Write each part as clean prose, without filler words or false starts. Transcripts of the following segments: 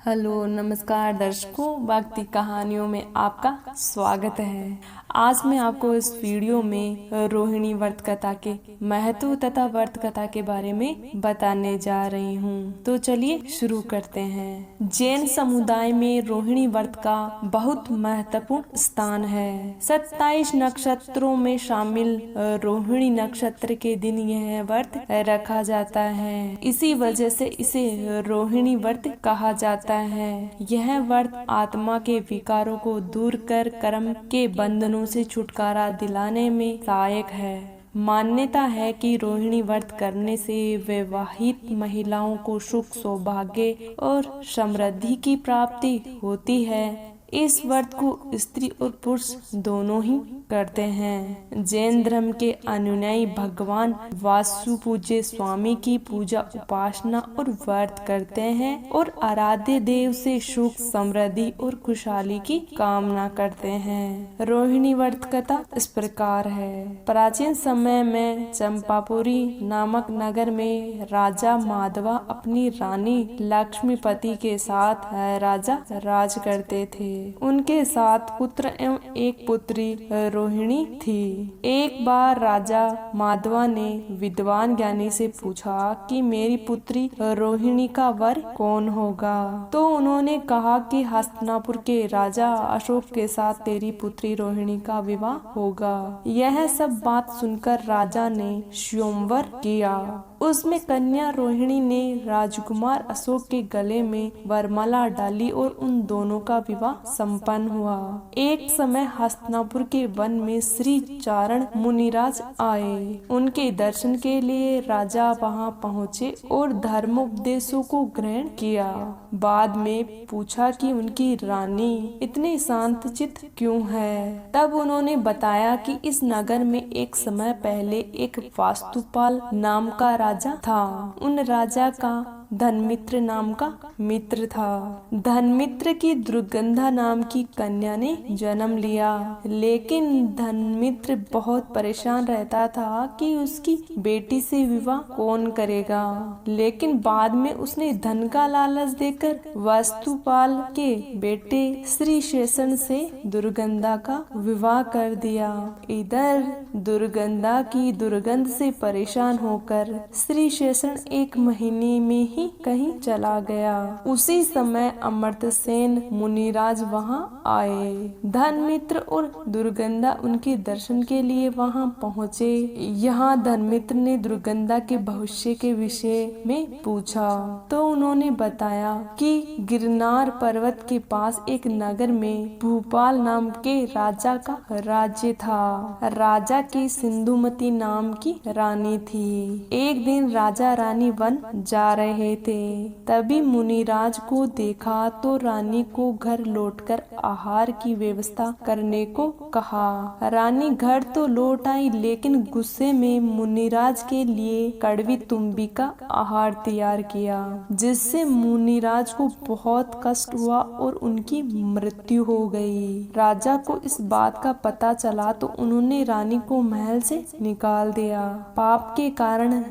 Hello नमस्कार दर्शकों, भक्ति कहानियों में आपका स्वागत है। आज मैं आपको इस वीडियो में रोहिणी व्रत कथा के महत्व तथा व्रत कथा के बारे में बताने जा रही हूँ। तो चलिए शुरू करते हैं। जैन समुदाय में रोहिणी व्रत का बहुत महत्वपूर्ण स्थान है। 27 नक्षत्रों में शामिल रोहिणी नक्षत्र के दिन यह व्रत रखा जाता है। इसी वजह से इसे रोहिणी व्रत कहा जाता है। यह व्रत आत्मा के विकारों को दूर कर कर्म के बंधनों से छुटकारा दिलाने में सहायक है। मान्यता है कि रोहिणी व्रत करने से विवाहित महिलाओं को सुख, सौभाग्य और समृद्धि की प्राप्ति होती है। इस व्रत को स्त्री और पुरुष दोनों ही करते हैं। जैन धर्म के अनुयायी भगवान वासु पूज्य स्वामी की पूजा, उपासना और व्रत करते हैं और आराध्य देव से सुख, समृद्धि और खुशहाली की कामना करते हैं। रोहिणी व्रत कथा इस प्रकार है। प्राचीन समय में चंपापुरी नामक नगर में राजा माधवा अपनी रानी लक्ष्मीपति के साथ राजा राज करते थे। उनके साथ पुत्र एवं एक पुत्री रोहिणी थी। एक बार राजा माधवा ने विद्वान ज्ञानी से पूछा कि मेरी पुत्री रोहिणी का वर कौन होगा। तो उन्होंने कहा कि हस्तिनापुर के राजा अशोक के साथ तेरी पुत्री रोहिणी का विवाह होगा। यह सब बात सुनकर राजा ने स्वयंवर किया। उसमें कन्या रोहिणी ने राजकुमार अशोक के गले में वरमाला डाली और उन दोनों का विवाह संपन्न हुआ। एक समय हस्तिनापुर के वन में श्री चारण मुनिराज आए। उनके दर्शन के लिए राजा वहां पहुँचे और धर्मोपदेशों को ग्रहण किया। बाद में पूछा कि उनकी रानी इतनी शांतचित्त क्यों है। तब उन्होंने बताया कि इस नगर में एक समय पहले एक वास्तुपाल नाम का राजा था। उन राजा का धनमित्र नाम का मित्र था। धनमित्र की दुर्गंधा नाम की कन्या ने जन्म लिया, लेकिन धनमित्र बहुत परेशान रहता था कि उसकी बेटी से विवाह कौन करेगा। लेकिन बाद में उसने धन का लालच देकर वास्तुपाल के बेटे श्री शेषन से दुर्गंधा का विवाह कर दिया। इधर दुर्गंधा की दुर्गंध से परेशान होकर श्री शेषन एक महीने में ही कहीं चला गया। उसी समय अमर्त्यसेन मुनिराज वहां आए। धनमित्र और दुर्गंधा उनके दर्शन के लिए वहां पहुँचे। यहाँ धनमित्र ने दुर्गंधा के भविष्य के विषय में पूछा तो उन्होंने बताया कि गिरनार पर्वत के पास एक नगर में भूपाल नाम के राजा का राज्य था। राजा की सिंधुमती नाम की रानी थी। एक दिन राजा रानी वन जा रहे थे, तभी मुनिराज को देखा तो रानी को घर लौटकर आहार की व्यवस्था करने को कहा। रानी घर तो लौट आई, लेकिन गुस्से में मुनिराज के लिए कड़वी तुम्बी का आहार तैयार किया, जिससे मुनिराज को बहुत कष्ट हुआ और उनकी मृत्यु हो गई। राजा को इस बात का पता चला तो उन्होंने रानी को महल से निकाल दिया। पाप के कारण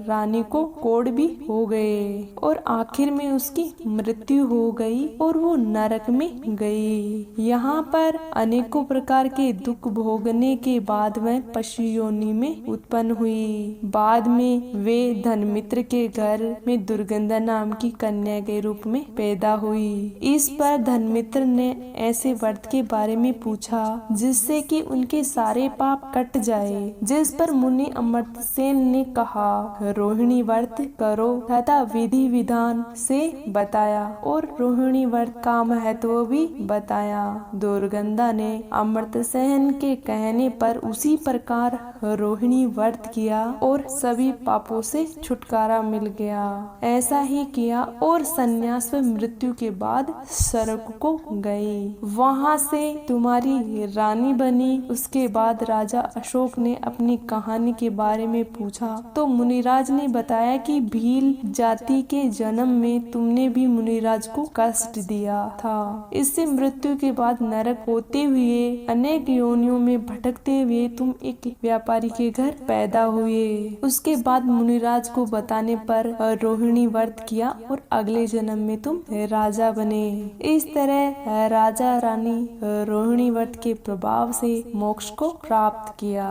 रानी को कोढ़ भी हो गए और आखिर में उसकी मृत्यु हो गई और वो नरक में गई। यहाँ पर अनेकों प्रकार के दुख भोगने के बाद वह पशु योनि में उत्पन्न हुई। बाद में वे धनमित्र के घर में दुर्गंधा नाम की कन्या के रूप में पैदा हुई। इस पर धनमित्र ने ऐसे व्रत के बारे में पूछा जिससे कि उनके सारे पाप कट जाए, जिस पर मुनि अमर्त्यसेन ने कहा रोहिणी व्रत करो तथा विधि विधान से बताया और रोहिणी व्रत का महत्व भी बताया। दुर्गंधा ने अमर्त्यसेन के कहने पर उसी प्रकार रोहिणी व्रत किया और सभी पापों से छुटकारा मिल गया। ऐसा ही किया और संन्यास व मृत्यु के बाद स्वर्ग को गई। वहाँ से तुम्हारी रानी बनी। उसके बाद राजा अशोक ने अपनी कहानी के बारे में पूछा तो मुनिराज ने बताया कि भील जाति जाति के जन्म में तुमने भी मुनिराज को कष्ट दिया था। इससे मृत्यु के बाद नरक होते हुए अनेक योनियों में भटकते हुए तुम एक व्यापारी के घर पैदा हुए। उसके बाद मुनिराज को बताने पर रोहिणी व्रत किया और अगले जन्म में तुम राजा बने। इस तरह राजा रानी रोहिणी व्रत के प्रभाव से मोक्ष को प्राप्त किया।